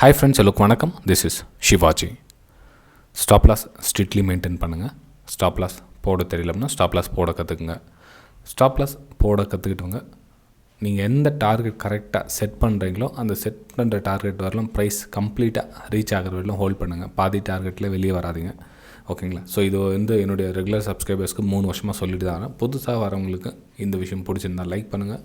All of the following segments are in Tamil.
Hi friends, hello வணக்கம். This is Shivaji. Stop loss strictly maintain பண்ணுங்கள். Stop loss போட தெரியலன்னா stop loss போட கற்றுக்குங்க. Stop loss போட கற்றுக்கிட்டவங்க நீங்கள் எந்த டார்கெட் கரெக்டாக செட் பண்ணுறீங்களோ அந்த செட் பண்ணுற டார்கெட் வரலாம் ப்ரைஸ் கம்ப்ளீட்டாக ரீச் ஆகிற வரலாம் ஹோல்ட் பண்ணுங்கள். பாதி டார்கெட்டில் வெளியே வராதிங்க. ஓகேங்களா? ஸோ இது என்னுடைய ரெகுலர் சப்ஸ்கிரைபர்ஸ்க்கு 3 வருஷமாக சொல்லிட்டு தான் வரேன். புதுசாக வரவங்களுக்கு இந்த விஷயம் பிடிச்சிருந்தா லைக் பண்ணுங்கள்.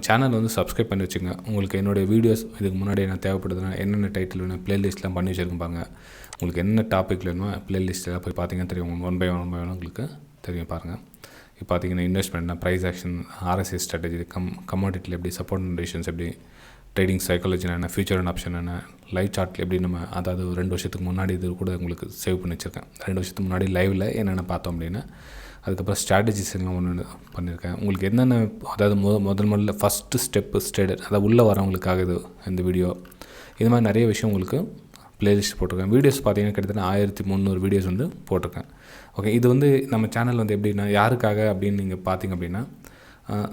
சேனல் சப்ஸ்கிரைப் பண்ணி வச்சுங்க. உங்களுக்கு என்னுடைய வீடியோஸ் இதுக்கு முன்னாடி என்ன தேவைப்படுதுன்னா என்னென்ன டைட்டில் வேணும் ப்ளேலிஸ்ட்லாம் பண்ணி வச்சுருக்கேன் பாருங்கள். உங்களுக்கு என்ன டாபிக் வேணுமோ ப்ளேலிஸ்ட்டில் போய் பார்த்தீங்கன்னா தெரியும். ஒன் பை ஒன் உங்களுக்கு தெரியும் பாருங்கள். இப்போ பார்த்தீங்கன்னா இன்வெஸ்ட்மெண்ட்னா ப்ரைஸ் ஆக்ஷன், RSI ஸ்ட்ராட்டஜி, கமாடிட்டியில் எப்படி, சப்போர்ட் அண்ட் ரெசிஸ்டன்ஸ் எப்படி, ட்ரேடிங் சைக்காலஜி என்ன, ஃபியூச்சர் அண்ட் ஆப்ஷன் என்ன, லைவ் சார்ட்டில் எப்படி நம்ம அதாவது 2 வருஷத்துக்கு முன்னாடி இது கூட உங்களுக்கு சேவ் பண்ணி வச்சுருக்கேன். 2 வருஷத்துக்கு முன்னாடி லைவில் என்னென்ன பார்த்தோம் அப்படின்னு. அதுக்கப்புறம் ஸ்ட்ராட்டஜிஸ் எல்லாம் ஒன்று பண்ணியிருக்கேன். உங்களுக்கு என்னென்ன அதாவது முதல்ல ஃபஸ்ட்டு ஸ்டேடட் அதாவது உள்ளே வரவங்களுக்காக இது இந்த வீடியோ இது மாதிரி நிறைய விஷயம் உங்களுக்கு ப்ளேலிஸ்ட் போட்டிருக்கேன். வீடியோஸ் பார்த்தீங்கன்னா கிட்டத்தட்ட 1300 வீடியோஸ் போட்டிருக்கேன். ஓகே, இது நம்ம சேனல் எப்படின்னா யாருக்காக அப்படின்னு நீங்கள் பார்த்தீங்க அப்படின்னா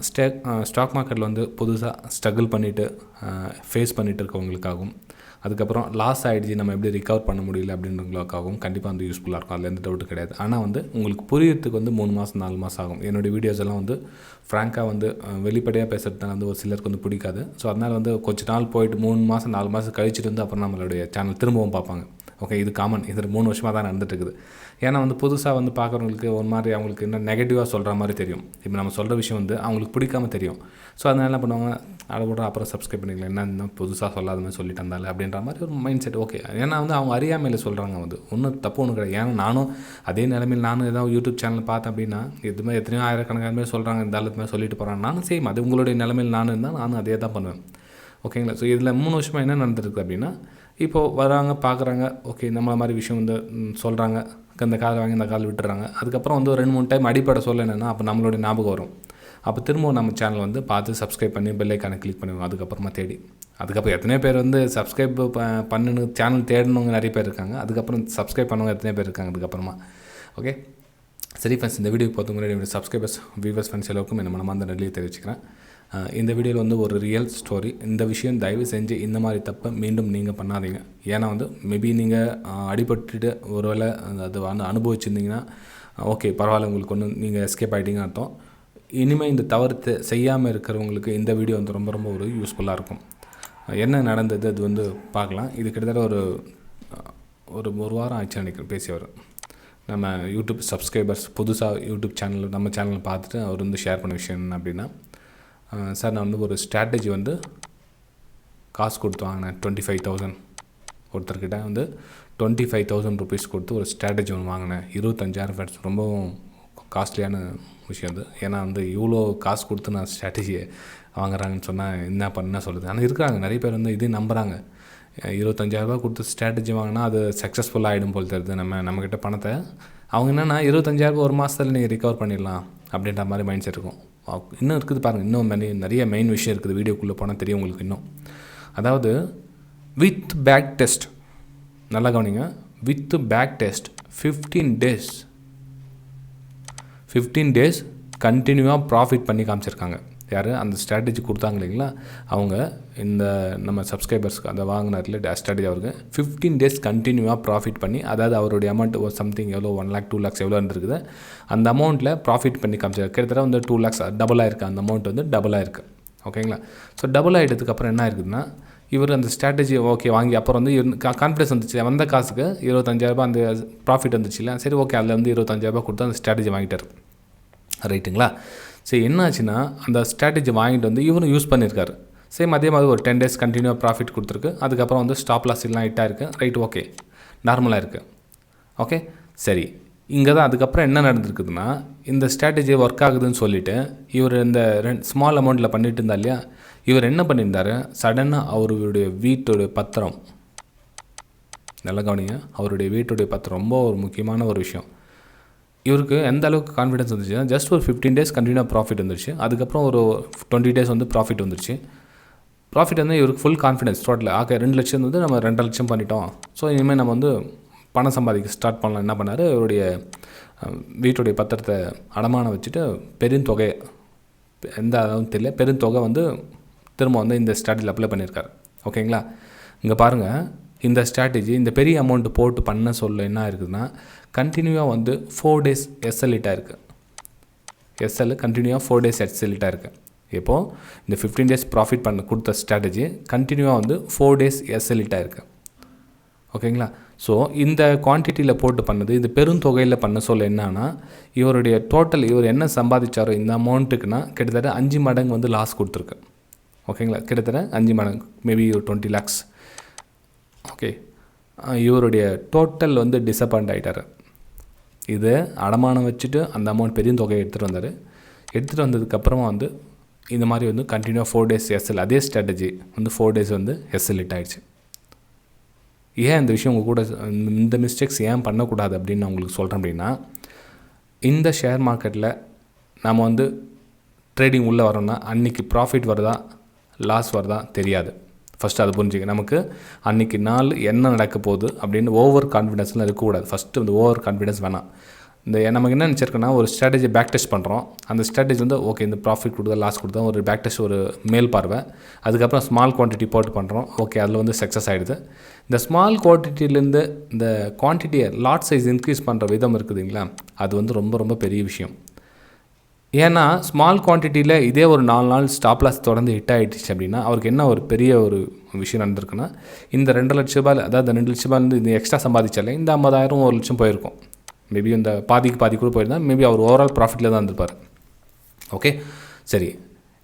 ஸ்டாக் மார்க்கெட்டில் புதுசாக ஸ்ட்ரகிள் பண்ணிவிட்டு ஃபேஸ் பண்ணிகிட்டு இருக்கவங்களுக்காகவும், அதுக்கப்புறம் லாஸ் ஆகிடுச்சு நம்ம எப்படி ரிகவர் பண்ண முடியல அப்படின்றவங்களுக்காகவும் கண்டிப்பாக யூஸ்ஃபுல்லாக இருக்கும். அதில் எந்த டவுட்டு கிடையாது. ஆனால் உங்களுக்கு புரியறதுக்கு 3 மாதம் 4 மாதம் ஆகும். என்னுடைய வீடியோஸ் எல்லாம் ஃப்ராங்காக வெளிப்படையாக பேசுகிறதுனால ஒரு சிலருக்கு பிடிக்காது. ஸோ அதனால் கொஞ்ச நாள் போயிட்டு 3 மாதம் 4 மாதம் கழிச்சிட்டு அப்புறம் நம்மளுடைய சேனல் திரும்பவும் பார்ப்பாங்க. ஓகே, இது காமன். இது 3 வருஷமாக தான் நடந்துட்டுருக்குது. ஏன்னா புதுசாக பார்க்குறவங்களுக்கு ஒரு மாதிரி அவங்களுக்கு என்ன நெகட்டிவாக சொல்கிற மாதிரி தெரியும். இப்போ நம்ம சொல்கிற விஷயம் அவங்களுக்கு பிடிக்காமல் தெரியும். ஸோ அதனால் என்ன பண்ணுவாங்க, அதை கூட அப்புறம் சப்ஸ்கிரைப் பண்ணிக்கலாம், என்ன புதுசாக சொல்லாத மாதிரி சொல்லிட்டு இருந்தாலும் அப்படின்ற மாதிரி ஒரு மைண்ட் செட். ஓகே, ஏன்னா அவங்க அறியாமையில் சொல்கிறாங்க. ஒன்றும் தப்பு ஒன்றும் கிடையாது. ஏன்னா நானும் அதே நிலைமையில் ஏதாவது யூடியூப் சேனல் பார்த்தேன் அப்படின்னா இது மாதிரி எத்தனையோ ஆயிரக்கணக்கான பேர் சொல்கிறாங்க, இந்த அளவுக்கு மாதிரி சொல்லிட்டு போகிறாங்க. நானும் சேம் அது உங்களுடைய நிலைமையில் இருந்தால் நானும் அதே தான் பண்ணுவேன். ஓகேங்களா? ஸோ இதில் 3 வருஷமாக என்ன நடந்துருக்கு அப்படின்னா, இப்போது வராங்க பார்க்குறாங்க, ஓகே நம்மள மாதிரி விஷயம் சொல்கிறாங்க, இந்த கால் வாங்கி இந்த கால் விட்டுறாங்க. அதுக்கப்புறம் 2-3 டைம் அடிப்படை சொல்ல என்னென்னா அப்போ நம்மளுடைய ஞாபகம் வரும். அப்போ திரும்பவும் நம்ம சேனல் பார்த்து சப்ஸ்கிரைப் பண்ணி பெல் ஐக்கானை கிளிக் பண்ணுவோம். அதுக்கப்புறமா தேடி அதுக்கப்புறம் எத்தனை பேர் சப்ஸ்கிரைப் பண்ணு சேனல் தேடணுங்க நிறைய பேர் இருக்காங்க. அதுக்கப்புறம் சப்ஸ்கிரைப் பண்ணவங்க எத்தனை பேர் இருக்காங்க அதுக்கப்புறமா. ஓகே சரி ஃப்ரெண்ட்ஸ், இந்த வீடியோ பார்த்து முன்னாடி சப்ஸ்கிரைபர்ஸ் வியூவர்ஸ் ஃப்ரெண்ட்ஸ் எல்லாருக்கும் என்ன மனமார்ந்த நன்றியை தெரிவிச்சுக்கிறேன். இந்த வீடியோவில் ஒரு ரியல் ஸ்டோரி. இந்த விஷயம் தயவு செஞ்சு இந்த மாதிரி தப்பை மீண்டும் நீங்கள் பண்ணாதீங்க. ஏன்னா மேபி நீங்கள் அடிபட்டுட்டு ஒருவேளை அது அனுபவிச்சிருந்தீங்கன்னா ஓகே பரவாயில்ல, உங்களுக்கு நீங்கள் எஸ்கேப் ஆகிட்டீங்கன்னு அர்த்தம். இனிமேல் இந்த தவறு செய்யாமல் இருக்கிறவங்களுக்கு இந்த வீடியோ ரொம்ப ரொம்ப ஒரு யூஸ்ஃபுல்லாக இருக்கும். என்ன நடந்தது அது பார்க்கலாம். இது கிட்டத்தட்ட ஒரு வாரம் ஆச்சு நினைக்கிறேன் பேசியவர். நம்ம யூடியூப் சப்ஸ்கிரைபர்ஸ் புதுசாக யூடியூப் சேனல் நம்ம சேனலில் பார்த்துட்டு அவர் ஷேர் பண்ண விஷயம் என்ன அப்படின்னா, சார் நான் ஒரு ஸ்ட்ராட்டஜி காசு கொடுத்து வாங்கினேன் 25,000. ஒருத்தர்கிட்ட 25,000 ருபீஸ் கொடுத்து ஒரு ஸ்ட்ராட்டஜி ஒன்று வாங்கினேன். 25,000 ஃபேட்ஸ் ரொம்பவும் காஸ்ட்லியான விஷயம் அது. ஏன்னா இவ்வளோ காசு கொடுத்து நான் ஸ்ட்ராட்டஜியை வாங்குறாங்கன்னு சொன்னால் என்ன பண்ண சொல்லுது. ஆனால் இருக்கிறாங்க நிறைய பேர் இதே நம்புகிறாங்க. 25,000 கொடுத்து ஸ்ட்ராட்டஜி வாங்கினா அது சக்ஸஸ்ஃபுல்லாக ஆகிடும் போல் தருது. நம்மக்கிட்ட பணத்தை அவங்க என்னென்னா 25,000 ஒரு மாதத்தில் நீங்கள் ரிகவர் பண்ணிடலாம் அப்படின்ற மாதிரி மைண்ட் செட் இருக்கும். இன்னும் இருக்குது பாருங்கள், இன்னும் நிறைய மெயின் விஷயம் இருக்குது. வீடியோக்குள்ளே போனால் தெரியும் உங்களுக்கு. இன்னும் அதாவது வித் பேக் டெஸ்ட், நல்லா கவனிங்க, வித் பேக் டெஸ்ட் 15 டேஸ் கண்டினியூவாக ப்ராஃபிட் பண்ணி காமிச்சிருக்காங்க. யார் அந்த ஸ்ட்ராட்டஜி கொடுத்தாங்க இல்லைங்களா, அவங்க இந்த நம்ம சப்ஸ்கிரைபர்ஸ்க்கு அதை வாங்கினார்ல ஸ்ட்ராட்டஜி அவருக்கு 15 டேஸ் கண்டினியூவாக ப்ராஃபிட் பண்ணி, அதாவது அவருடைய அமௌண்ட் சம்திங் எவ்வளோ 1 lakh 2 lakhs எவ்வளோ இருந்துருக்குது அந்த அமௌண்ட்டில் ப்ராஃபிட் பண்ணி காமிச்சார். கிட்டத்தட்ட 2 lakhs டபுளாக இருக்குது. அந்த அமௌண்ட் டபுளாக இருக்குது. ஓகேங்களா? ஸோ டபுள் ஆகிட்டதுக்கப்புறம் என்ன இருக்குதுன்னா, இவர் அந்த ஸ்ட்ராட்டஜி ஓகே வாங்கி அப்புறம் கான்ஃபிடன்ஸ் வந்துச்சு. வந்த காசுக்கு 25,000 அந்த ப்ராஃபிட் வந்துச்சு இல்லை, சரி ஓகே அதில் 25,000 கொடுத்து அந்த ஸ்ட்ராட்டஜி வாங்கிட்டார். ரைட்டுங்களா? சரி என்ன ஆச்சுன்னா, அந்த ஸ்ட்ராட்டஜி வாங்கிட்டு இவரும் யூஸ் பண்ணியிருக்காரு. சேம் அதே மாதிரி ஒரு 10 டேஸ் கண்டினியூவாக ப்ராஃபிட் கொடுத்துருக்கு. அதுக்கப்புறம் ஸ்டாப் லாஸ் எல்லாம் ஹிட்டாக இருக்குது. ரைட், ஓகே நார்மலாக இருக்குது. ஓகே சரி, இங்கே தான் அதுக்கப்புறம் என்ன நடந்திருக்குதுன்னா, இந்த ஸ்ட்ராட்டஜி ஒர்க் ஆகுதுன்னு சொல்லிவிட்டு இவர் இந்த ஸ்மால் அமௌண்ட்டில் பண்ணிட்டு இருந்தா இல்லையா, இவர் என்ன பண்ணியிருந்தார், சடனாக அவருடைய வீட்டுடைய பத்திரம், நல்லா கவனிங்க, அவருடைய வீட்டுடைய பத்திரம் ரொம்ப ஒரு முக்கியமான ஒரு விஷயம். இவருக்கு எந்த அளவுக்கு கான்ஃபிடன்ஸ் வந்துச்சுன்னா, ஜஸ்ட் ஒரு 15 டேஸ் கண்டினியூவாக ப்ராஃபிட் வந்துருச்சு. அதுக்கப்புறம் ஒரு 20 டேஸ் ப்ராஃபிட் வந்துருச்சு. ப்ராஃபிட் இவருக்கு ஃபுல் கான்ஃபிடன்ஸ் டோட்டல். ஆக 2 லட்சம் நம்ம 2.5 லட்சம் பண்ணிட்டோம். ஸோ இனிமேல் நம்ம பணம் சம்பாதிக்க ஸ்டார்ட் பண்ணலாம். என்ன பண்ணார், இவருடைய வீட்டுடைய பத்திரத்தை அடமானம் வச்சுட்டு பெருந்தொகை எந்த அளவுக்கு தெரியல பெருந்தொகை திரும்ப இந்த ஸ்ட்ராட்டஜியில் அப்ளை பண்ணியிருக்காரு. ஓகேங்களா? இங்கே பாருங்கள், இந்த ஸ்ட்ராட்டஜி இந்த பெரிய அமௌண்ட் போட்டு பண்ண சொல்ல என்ன இருக்குதுன்னா கண்டினியூவாக வந்து 4 days எஸ்எல்இட்டாக இருக்குது. எஸ்எல் கண்டினியூவாக 4 days எஸ்எல்இட்டாக இருக்குது. இப்போது இந்த 15 days ப்ராஃபிட் பண்ண கொடுத்த ஸ்ட்ராட்டஜி கண்டினியூவாக வந்து 4 days எஸ்எல்இட்டாக இருக்குது. ஓகேங்களா? ஸோ இந்த குவான்டிட்டியில் போட்டு பண்ணது இது பெருந்தொகையில் பண்ண சொல்ல என்னன்னா இவருடைய டோட்டல் இவர் என்ன சம்பாதிச்சாரோ இந்த அமௌண்ட்டுக்குன்னா கிட்டத்தட்ட 5 மடங்கு வந்து லாஸ் கொடுத்துருக்கு. ஓகேங்களா? கிட்டத்தட்ட 5 மடங்கு, மேபி 20 lakhs. ஓகே, இவருடைய டோட்டல் வந்து டிசப்பாயிண்ட் ஆகிட்டார். இது அடமானம் வச்சுட்டு அந்த அமௌண்ட் பெரிய தொகையை எடுத்துகிட்டு வந்தார். எடுத்துகிட்டு வந்ததுக்கப்புறமா வந்து இந்த மாதிரி வந்து கண்டினியூவாக 4 days எஸ்எல், அதே ஸ்ட்ராட்டஜி வந்து 4 days வந்து எஸ்எல் ஹிட் ஆகிடுச்சு. ஏன் இந்த விஷயம் உங்கள் கூட இந்த மிஸ்டேக்ஸ் ஏன் பண்ணக்கூடாது அப்படின்னு நான் உங்களுக்கு சொல்கிறேன் அப்படின்னா, இந்த ஷேர் மார்க்கெட்டில் நம்ம வந்து ட்ரேடிங் உள்ளே வரோம்னா அன்றைக்கி ப்ராஃபிட் வருதா லாஸ் வருதா தெரியாது. ஃபஸ்ட்டு அது புரிஞ்சுக்க. நமக்கு அன்றைக்கி நாள் என்ன நடக்க போகுது அப்படின்னு ஓவர் கான்ஃபிடென்ஸ்லாம் இருக்கக்கூடாது. ஃபஸ்ட்டு இந்த ஓவர் கான்ஃபிடென்ஸ் வேணாம். இந்த நமக்கு என்ன நினச்சிருக்கோன்னா ஒரு ஸ்ட்ராட்டஜி பேக் டெஸ்ட் பண்ணுறோம். அந்த ஸ்ட்ராட்டஜி வந்து ஓகே இந்த ப்ராஃபிட் கொடுத்தா லாஸ் கொடுத்தா ஒரு பேக் டெஸ்ட், ஒரு மேல் பார்வை. அதுக்கப்புறம் ஸ்மால் குவான்டிட்டி போட்டு பண்ணுறோம். ஓகே, அதில் வந்து சக்ஸஸ் ஆகிடுது. இந்த ஸ்மால் குவான்டிட்டிலேருந்து இந்த குவான்டிட்டியை லாட் சைஸ் இன்க்ரீஸ் பண்ணுற விதம் இருக்குதுங்களா, அது வந்து ரொம்ப ரொம்ப பெரிய விஷயம். ஏன்னா ஸ்மால் குவான்டிட்டியில் இதே ஒரு 4 நாள் ஸ்டாப் லாஸ் தொடர்ந்து ஹிட் ஆகிடுச்சு அப்படின்னா அவருக்கு என்ன ஒரு பெரிய ஒரு விஷயம் நடந்திருக்குன்னா, இந்த 2 லட்ச ரூபாய், அதாவது 2 லட்ச ரூபாய் இந்த எக்ஸ்ட்ரா சம்பாதிச்சாலே இந்த 50,000 1 லட்சம் போயிருக்கும். மேபி இந்த பாதிக்கு பாதி கூட போயிருந்தா மேபி அவர் ஓவரால் ப்ராஃபிட்டில் தான் இருந்திருப்பார். ஓகே, சரி.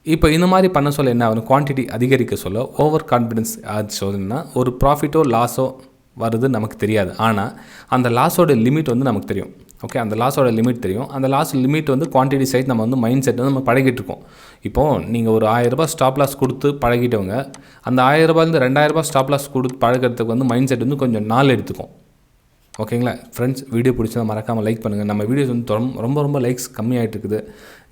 இப்போ இந்த மாதிரி பண்ண சொல்ல என்ன ஆகும், குவான்டிட்டி அதிகரிக்க சொல்ல ஓவர் கான்ஃபிடென்ஸ் ஆச்சு சொல்லுன்னா ஒரு ப்ராஃபிட்டோ லாஸோ வருது நமக்கு தெரியாது. ஆனால் அந்த லாஸோட லிமிட் வந்து நமக்கு தெரியும். ஓகே, அந்த லாஸோட லிமிட் தெரியும். அந்த லாஸ் லிமிட் வந்து குவான்டிட்டி சைட் நம்ம வந்து மைண்ட் செட் வந்து நம்ம பழகிட்டு இருக்கோம். இப்போது நீங்கள் ஒரு 1000 ரூபாய் ஸ்டாப் லாஸ் கொடுத்து பழகிட்டவங்க அந்த 1000 ரூபாயிலேருந்து 2000 ரூபாய் ஸ்டாப் லாஸ் கொடுத்து பழகிறதுக்கு வந்து மைண்ட் செட் வந்து கொஞ்சம் நாள் எடுத்துக்கும். ஓகேங்களா ஃப்ரெண்ட்ஸ், வீடியோ பிடிச்சதை மறக்காமல் லைக் பண்ணுங்கள். நம்ம வீடியோஸ் வந்து ரொம்ப ரொம்ப லைக்ஸ் கம்மியாகிட்டு இருக்குது.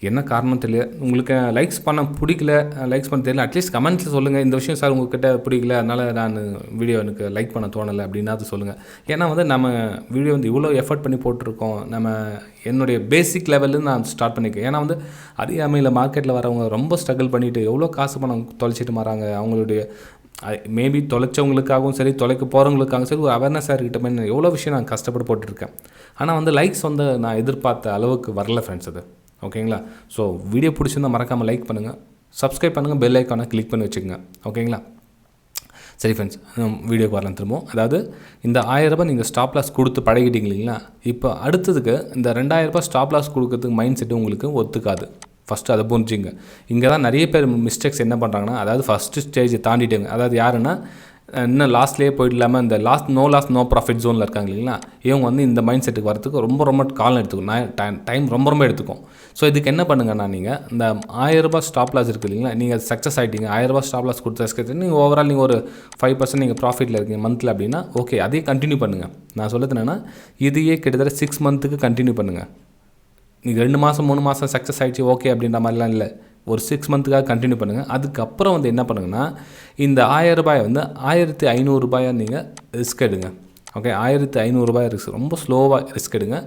என்ன காரணம் தெரியல. உங்களுக்கு லைக்ஸ் பண்ண பிடிக்கல, லைக்ஸ் பண்ண தெரியல, அட்லீஸ்ட் கமெண்ட்ஸில் சொல்லுங்கள். இந்த விஷயம் சார் உங்கள்கிட்ட பிடிக்கல, அதனால் நான் வீடியோ எனக்கு லைக் பண்ண தோணலை அப்படின்னா அது சொல்லுங்கள். ஏன்னா வந்து நம்ம வீடியோ வந்து இவ்வளோ எஃபர்ட் பண்ணி போட்டிருக்கோம். நம்ம என்னுடைய பேசிக் லெவலில் நான் ஸ்டார்ட் பண்ணியிருக்கேன். ஏன்னா வந்து அறியாமையில் மார்க்கெட்டில் வரவங்க ரொம்ப ஸ்ட்ரகிள் பண்ணிவிட்டு எவ்வளோ காசு பணம் தொலைச்சிட்டு மாறாங்க. அவங்களுடைய மேபி தொலைச்சவங்களுக்காகவும் சரி, தொலைக்க போகிறவங்களுக்காகவும் சரி, ஒரு அவேர்னஸாக இருக்கட்டும், எவ்வளோ விஷயம் நான் கஷ்டப்பட்டு போட்டுருக்கேன். ஆனால் வந்து லைக்ஸ் வந்து நான் எதிர்பார்த்த அளவுக்கு வரல ஃப்ரெண்ட்ஸ் அது. ஓகேங்களா? ஸோ வீடியோ பிடிச்சிருந்தால் மறக்காமல் லைக் பண்ணுங்கள், சப்ஸ்கிரைப் பண்ணுங்கள், பெல் ஐக்கானை கிளிக் பண்ணி வச்சுக்கோங்க. ஓகேங்களா? சரி ஃப்ரெண்ட்ஸ், வீடியோக்கு வரலாம் திரும்பவும். அதாவது இந்த 1000 ரூபாய் நீங்கள் ஸ்டாப் லாஸ் கொடுத்து பழகிட்டீங்க இல்லைங்களா, இப்போ அடுத்ததுக்கு இந்த 2000 ரூபாய் ஸ்டாப் லாஸ் கொடுக்கறதுக்கு மைண்ட் செட்டு உங்களுக்கு ஒத்துக்காது. ஃபஸ்ட்டு அதை புரிஞ்சுங்க. இங்கே தான் நிறைய பேர் மிஸ்டேக்ஸ் என்ன பண்ணுறாங்கன்னா, அதாவது ஃபஸ்ட்டு ஸ்டேஜ் தாண்டிட்டாங்க. அதாவது யாருன்னா இன்னும் லாஸ்ட்லேயே போய்ட்டு இல்லாமல் இந்த லாஸ் நோ ப்ராஃபிட் ஜோனில் இருக்காங்க இல்லைங்களா, இவங்க வந்து இந்த மைண்ட் செட்டுக்கு வரத்துக்கு ரொம்ப காலம் எடுத்துக்கும், டைம் ரொம்ப எடுத்துக்கும். ஸோ இதுக்கு என்ன பண்ணுங்கன்னா, நீங்கள் இந்த 1000 ரூபாய் ஸ்டாப் லாஸ் இருக்குது இல்லைங்களா, நீங்கள் சக்ஸஸ் ஆகிட்டீங்க. 1000 ரூபாய் ஸ்டாப் லாஸ் கொடுத்த நீங்கள் ஓவரால் நீங்கள் ஒரு 5% நீங்கள் ப்ராஃபிட்டில் இருக்கீங்க மந்தில் அப்படின்னா ஓகே, அதையே கண்டினியூ பண்ணுங்கள். நான் சொல்லுறது என்னென்னா, இதையே கிட்டத்தட்ட 6 மந்த்துக்கு கண்டினியூ பண்ணுங்கள். நீங்கள் 2 மாதம் 3 மாதம் சக்ஸஸ் ஆகிடுச்சு ஓகே அப்படின்ற மாதிரிலாம் இல்லை. ஒரு 6 மந்த்துக்காக கண்டினியூ பண்ணுங்கள். அதுக்கப்புறம் வந்து என்ன பண்ணுங்கன்னா, இந்த 1000 ரூபாயை வந்து 1500 ரூபாயாக நீங்கள் ரிஸ்க் எடுங்க. ஓகே, 1500 ரூபாய் ரிஸ்க், ரொம்ப ஸ்லோவாக ரிஸ்க் எடுங்க.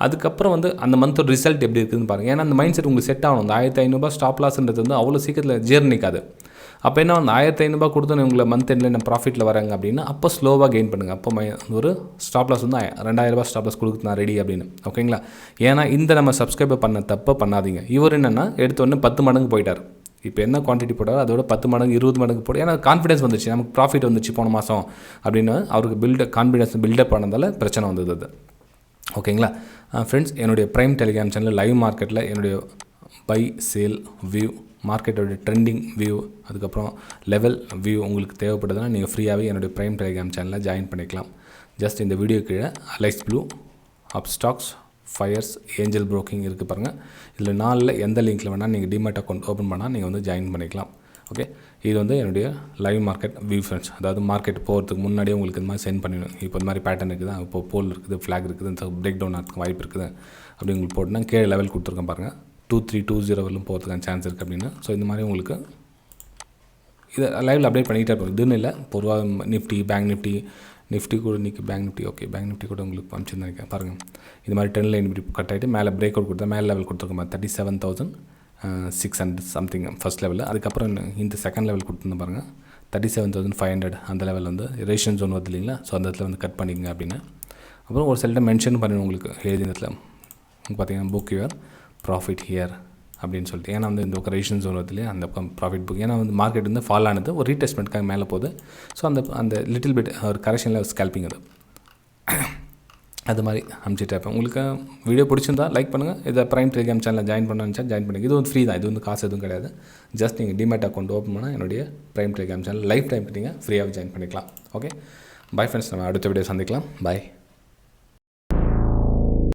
அதுக்கப்புறம் வந்து அந்த மந்தோட ரிசல்ட் எப்படி இருக்குதுன்னு பாருங்கள். ஏன்னா அந்த மைண்ட் செட் உங்களுக்கு செட் ஆகணும். அந்த 1500 ரூபாய் ஸ்டாப் லாஸ்ன்றது வந்து அவ்வளோ சீக்கிரத்தில் ஜீர்ணிக்காது. அப்போ என்ன, அந்த 1500 ரூபாய் கொடுத்து உங்களை மந்த் எண்டில் நான் ப்ராஃபிட்டில் வராங்க அப்படின்னா அப்போ ஸ்லோவாக கெயின் பண்ணுங்கள். அப்போ ஒரு ஸ்டாப் லாஸ் வந்து 2000 ரூபாய் ஸ்டாப் லாஸ் கொடுத்து நான் ரெடி அப்படின்னு. ஓகேங்களா? ஏன்னா இந்த நம்ம சப்ஸ்கிரைபர் பண்ண தப்பை பண்ணாதீங்க. இவர் என்னென்னா எடுத்தோடனே 10 மடங்கு போயிட்டார். இப்போ என்ன குவான்டிட்டி போட்டாரோ அதோட 10 மடங்கு 20 மடங்கு போட்டு, ஏன்னா கான்ஃபிடன்ஸ் வந்துச்சு, நமக்கு ப்ராஃபிட் வந்துச்சு போன மாதம் அப்படின்னு அவருக்கு கான்ஃபிடன்ஸ் பில்டப் பண்ணதால் பிரச்சனை வந்தது அது. ஓகேங்களா ஃப்ரெண்ட்ஸ், என்னுடைய ப்ரைம் டெலிகிராம் சேனல் லைவ் மார்க்கெட்டில் என்னுடைய பை சேல் வியூ, மார்க்கெட்டோட ட்ரெண்டிங் வியூ, அதுக்கப்புறம் லெவல் வியூ உங்களுக்கு தேவைப்படுதுன்னா நீங்கள் ஃப்ரீயாகவே என்னுடைய ப்ரைம் டெலிகிராம் சேனலில் ஜாயின் பண்ணிக்கலாம். ஜஸ்ட் இந்த வீடியோ கீழே Aliceblue, Upstox, FYERS, Angel Broking இருக்குது பாருங்கள். இதில் 4ல் எந்த லிங்க்கில் வேணால் நீங்கள் டிமேட் அக்கௌண்ட் ஓப்பன் பண்ணால் நீங்கள் வந்து ஜாயின் பண்ணிக்கலாம். ஓகே, இது வந்து என்னுடைய லைவ் மார்க்கெட் வியூ ஃப்ரெண்ட்ஸ். அதாவது மார்க்கெட் போகிறதுக்கு முன்னாடியே உங்களுக்கு இந்த மாதிரி சென்ட் பண்ணிவிடும். இப்போ இந்த மாதிரி பேட்டர்ன் இருக்குது, இப்போ போல் இருக்குது, ஃப்ளாக் இருக்குது, இந்த பிரேக் டவுன் ஆகிறதுக்கு வாய்ப்பு இருக்குது அப்படி உங்களுக்கு போட்டுனா கீழே லெவல் கொடுத்துருக்கேன் பாருங்கள். 2320 வரலும் போகிறதுக்கான சான்ஸ் இருக்குது அப்படின்னு. ஸோ இந்த மாதிரி உங்களுக்கு இதை லைவில் அப்டேட் பண்ணிக்கிட்டே இருப்போம். இதுன்னு இல்லை, பொதுவாக நிஃப்டி, பேங்க் நிஃப்டி கூட இன்றைக்கி bank Nifty, okay bank Nifty கூட உங்களுக்கு அனுப்பிச்சிருந்தேன் பாருங்கள். இது மாதிரி 10 லைன் இப்படி கட் ஆகிட்டு மேலே பிரேக் அவுட் கொடுத்தா மேலே லெவல் கொடுத்துருக்கோம் 37,600 சம்திங் ஃபஸ்ட் லெவலில். அதுக்கப்புறம் இந்த செகண்ட் லெவல் கொடுத்துருந்தேன் பாருங்கள் 37,500 அந்த லெவலில் வந்து ரேஷன் ஜோன் வருது இல்லைங்களா, ஸோ அந்த இடத்துல வந்து கட் பண்ணிக்கங்க அப்படின்னு. அப்புறம் ஒரு சில மென்ஷன் பண்ணி உங்களுக்கு எழுதி இடத்துல பார்த்தீங்கன்னா புக் யுவர் ப்ராஃபிட் ஹியர் அப்படின்னு சொல்லிட்டு. ஏன்னா வந்து இந்த பக்கம் ரேஷன் ஜோன் வருது இல்லையா, அந்த பக்கம் ப்ராஃபிட் புக். ஏன்னா வந்து மார்க்கெட் வந்து ஃபால் ஆனது ஒரு ரீடெஸ்ட்மெண்ட்காக மேலே போகுது. ஸோ அந்த லிட்டில் பிட் ஒரு கரெக்ஷனில் ஸ்கேல்பிங் அது மாதிரி அனுப்பிச்சிட்டு இருப்பேன். உங்களுக்கு வீடியோ பிடிச்சிருந்தா லைக் பண்ணுங்கள். இதை ப்ரைம் டெலிகிராம் சேனலில் ஜாயின் பண்ணணும்னு ஜாயின் பண்ணிங்க. இது வந்து ஃப்ரீ தான், இது வந்து காசு எதுவும் கிடையாது. ஜஸ்ட் நீங்கள் டிமேட் அக்கௌண்ட் ஓப்பன் பண்ணால் என்னுடைய prime Telegram channel life time நீங்கள் ஃப்ரீயாக ஜாயின் பண்ணிக்கலாம். ஓகே, பை ஃப்ரெண்ட்ஸ், நம்ம அடுத்த வீடியோ சந்திக்கலாம். பை.